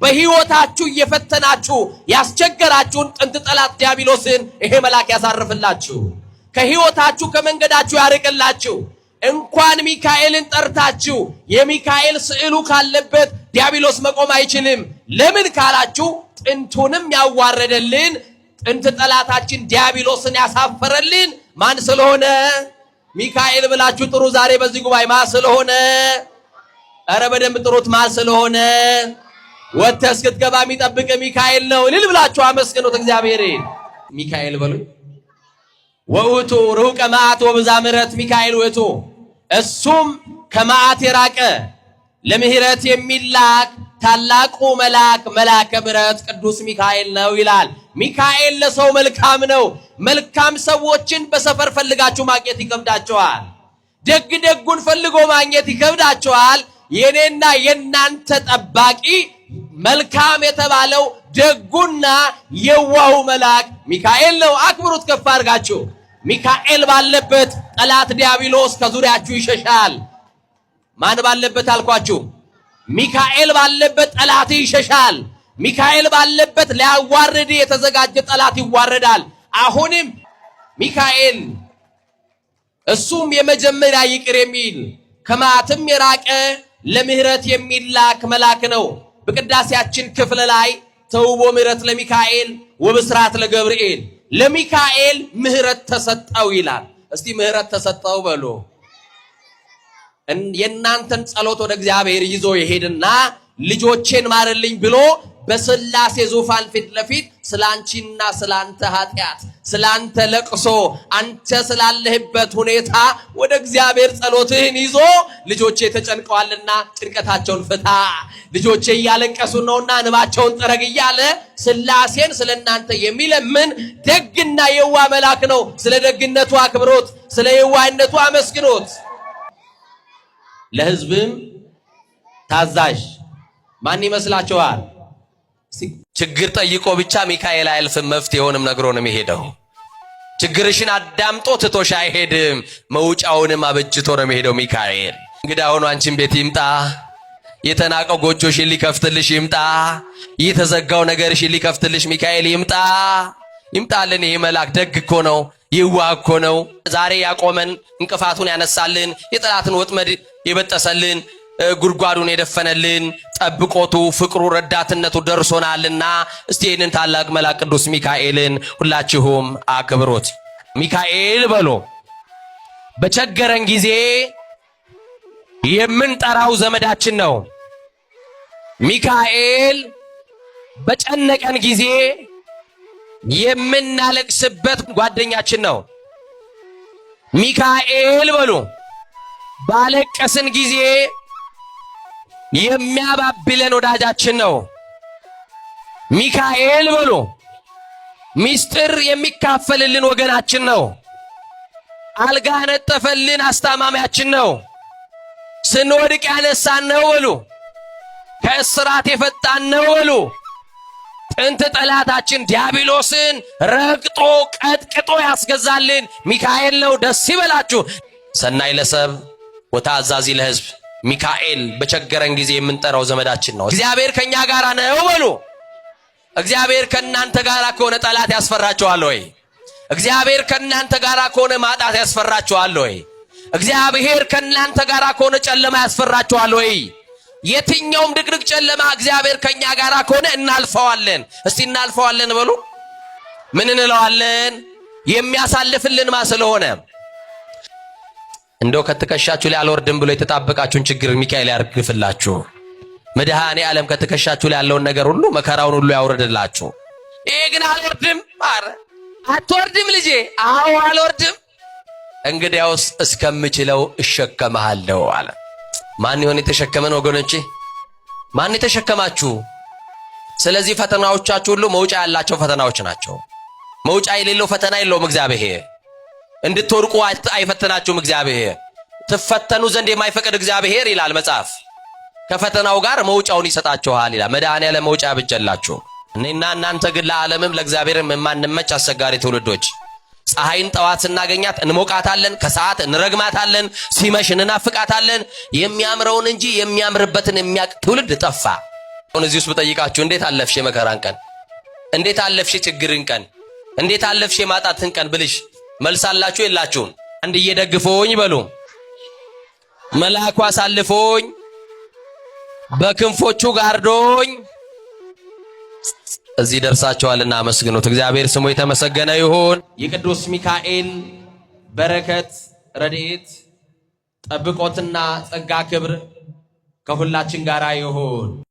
በህይወታችሁ እየፈተናችሁ ያስቸገራችሁን ጥንት ጠላት ዲያብሎስን ይሄ መልአክ ያሳርፍላችሁ፣ ከህይወታችሁ ከመንገዳችሁ ያርቅላችሁ። እንኳን ሚካኤልን ጠርታችሁ የሚካኤል ስዕሉ ካለበት ዲያብሎስ መቆም አይችልም። ለምን ካላችሁ ጥንቱንም ያዋረደልን ጥንት ጠላታችን ዲያብሎስን ያሳፈረልን ማን ስለሆነ ሚካኤል ብላችሁ ጥሩ። ዛሬ በዚህ ጉባኤ ማን ስለሆነ? ኧረ በደንብ ጥሩት። ማን ስለሆነ? ወጥተህ እስክትገባ የሚጠብቅ ሚካኤል ነው። እልል ብላችሁ አመስግኑት እግዚአብሔርን። ሚካኤል በሉ። ወውቱ ርሁቀ መዓት ወብዛ ምሕረት ሚካኤል ውእቱ፣ እሱም ከመዓት የራቀ ለምህረት የሚላክ ታላቁ መልአክ መልአከ ምሕረት ቅዱስ ሚካኤል ነው ይላል። ሚካኤል ለሰው መልካም ነው። መልካም ሰዎችን በሰፈር ፈልጋችሁ ማግኘት ይከብዳችኋል። ደግ ደጉን ፈልጎ ማግኘት ይከብዳችኋል። የኔና የናንተ ጠባቂ መልካም የተባለው ደጉና የዋሁ መልአክ ሚካኤል ነው። አክብሩት ከፍ አድርጋችሁ። ሚካኤል ባለበት ጠላት ዲያብሎስ ከዙሪያችሁ ይሸሻል። ማን ባለበት አልኳችሁ? ሚካኤል ባለበት ጠላት ይሸሻል። ሚካኤል ባለበት ሊያዋርድ የተዘጋጀ ጠላት ይዋረዳል። አሁንም ሚካኤል እሱም የመጀመሪያ ይቅር የሚል ከመዓትም የራቀ ለምህረት የሚላክ መልአክ ነው። በቅዳሴያችን ክፍል ላይ ተውቦ ምህረት ለሚካኤል ወብስራት ለገብርኤል፣ ለሚካኤል ምህረት ተሰጠው ይላል። እስቲ ምህረት ተሰጠው በሉ። የናንተን ጸሎት ወደ እግዚአብሔር ይዞ ይሄድና ልጆቼን ማርልኝ ብሎ በስላሴ ዙፋን ፊት ለፊት ስላንቺና ስላንተ ኃጢአት ስላንተ ለቅሶ አንተ ስላለህበት ሁኔታ ወደ እግዚአብሔር ጸሎትህን ይዞ ልጆቼ ተጨንቀዋልና ጭንቀታቸውን ፍታ፣ ልጆቼ እያለቀሱ ነውና እንባቸውን ጠረግ እያለ ስላሴን ስለናንተ የሚለምን ደግና የዋ መልአክ ነው። ስለ ደግነቱ አክብሮት፣ ስለ የዋህነቱ አመስግኖት። ለሕዝብም ታዛዥ ማን ይመስላችኋል? ችግር ጠይቆ ብቻ ሚካኤል አያልፍም። መፍትሄውንም ነግሮ ነው የሚሄደው። ችግርሽን አዳምጦ ትቶሽ አይሄድም። መውጫውንም አበጅቶ ነው የሚሄደው ሚካኤል። እንግዲህ አሁን አንቺን ቤት ይምጣ፣ የተናቀው ጎጆሽን ሊከፍትልሽ ይምጣ፣ የተዘጋው ነገርሽን ሊከፍትልሽ ሚካኤል ይምጣ። ይምጣልን። ይሄ መልአክ ደግ እኮ ነው፣ ይዋህ እኮ ነው። ዛሬ ያቆመን እንቅፋቱን ያነሳልን፣ የጠላትን ወጥመድ የበጠሰልን፣ ጉድጓዱን የደፈነልን፣ ጠብቆቱ ፍቅሩ ረዳትነቱ ደርሶናልና እስቲ ይህንን ታላቅ መልአክ ቅዱስ ሚካኤልን ሁላችሁም አክብሩት። ሚካኤል በሎ በቸገረን ጊዜ የምንጠራው ዘመዳችን ነው። ሚካኤል በጨነቀን ጊዜ የምናለቅስበት ጓደኛችን ነው። ሚካኤል በሎ ባለቀስን ጊዜ የሚያባብለን ወዳጃችን ነው። ሚካኤል በሎ ሚስጥር የሚካፈልልን ወገናችን ነው። አልጋ ነጠፈልን አስታማሚያችን ነው። ስንወድቅ ያነሳን ነው በሉ። ከእስራት የፈታን ነው በሉ። ጥንት ጠላታችን ዲያብሎስን ረግጦ ቀጥቅጦ ያስገዛልን ሚካኤል ነው። ደስ ይበላችሁ። ሰናይ ለሰብ ወታዛዚ ለሕዝብ ሚካኤል በቸገረን ጊዜ የምንጠራው ዘመዳችን ነው። እግዚአብሔር ከኛ ጋር ነው በሉ። እግዚአብሔር ከናንተ ጋር ከሆነ ጠላት ያስፈራችኋል ወይ? እግዚአብሔር ከናንተ ጋር ከሆነ ማጣት ያስፈራችኋል ወይ? እግዚአብሔር ከናንተ ጋር ከሆነ ጨለማ ያስፈራችኋል ወይ? የትኛውም ድቅድቅ ጨለማ እግዚአብሔር ከኛ ጋር ከሆነ እናልፈዋለን። እስቲ እናልፈዋለን በሉ። ምን እንለዋለን? የሚያሳልፍልን ማ ስለሆነ እንደው ከትከሻችሁ ላይ አልወርድም ብሎ የተጣበቃችሁን ችግር ሚካኤል ያርግፍላችሁ። መድኃኔ ዓለም ከትከሻችሁ ላይ ያለውን ነገር ሁሉ መከራውን ሁሉ ያውርድላችሁ። ይሄ ግን አልወርድም። አረ አትወርድም ልጄ? አዎ አልወርድም። እንግዲያውስ እስከምችለው እሸከምሃለሁ አለ። ማን ይሆን የተሸከመን ወገኖቼ? ማን የተሸከማችሁ? ስለዚህ ፈተናዎቻችሁ ሁሉ መውጫ ያላቸው ፈተናዎች ናቸው። መውጫ የሌለው ፈተና የለውም እግዚአብሔር። እንድትወርቁ አይፈተናችሁም እግዚአብሔር። ትፈተኑ ዘንድ የማይፈቅድ እግዚአብሔር ይላል መጽሐፍ። ከፈተናው ጋር መውጫውን ይሰጣችኋል ይላል። መድኃኔ ዓለም መውጫ ብቻላችሁ። እኔና እናንተ ግን ለዓለምም ለእግዚአብሔርም የማንመች አስቸጋሪ ትውልዶች። ፀሐይን ጠዋት ስናገኛት እንሞቃታለን፣ ከሰዓት እንረግማታለን፣ ሲመሽ እንናፍቃታለን። የሚያምረውን እንጂ የሚያምርበትን የሚያቅ ትውልድ ጠፋ። አሁን እዚህ ውስጥ ብጠይቃችሁ እንዴት አለፍሽ የመከራን ቀን? እንዴት አለፍሽ ችግርን ቀን? እንዴት አለፍሽ የማጣትን ቀን ብልሽ መልሳላችሁ የላችሁም? አንድ እየደግፎኝ በሉ መልአኩ አሳልፎኝ በክንፎቹ ጋርዶኝ እዚህ ደርሳችኋልና አመስግኑት። እግዚአብሔር ስሙ የተመሰገነ ይሁን። የቅዱስ ሚካኤል በረከት ረድኤት ጠብቆትና ጸጋ ክብር ከሁላችን ጋር ይሁን።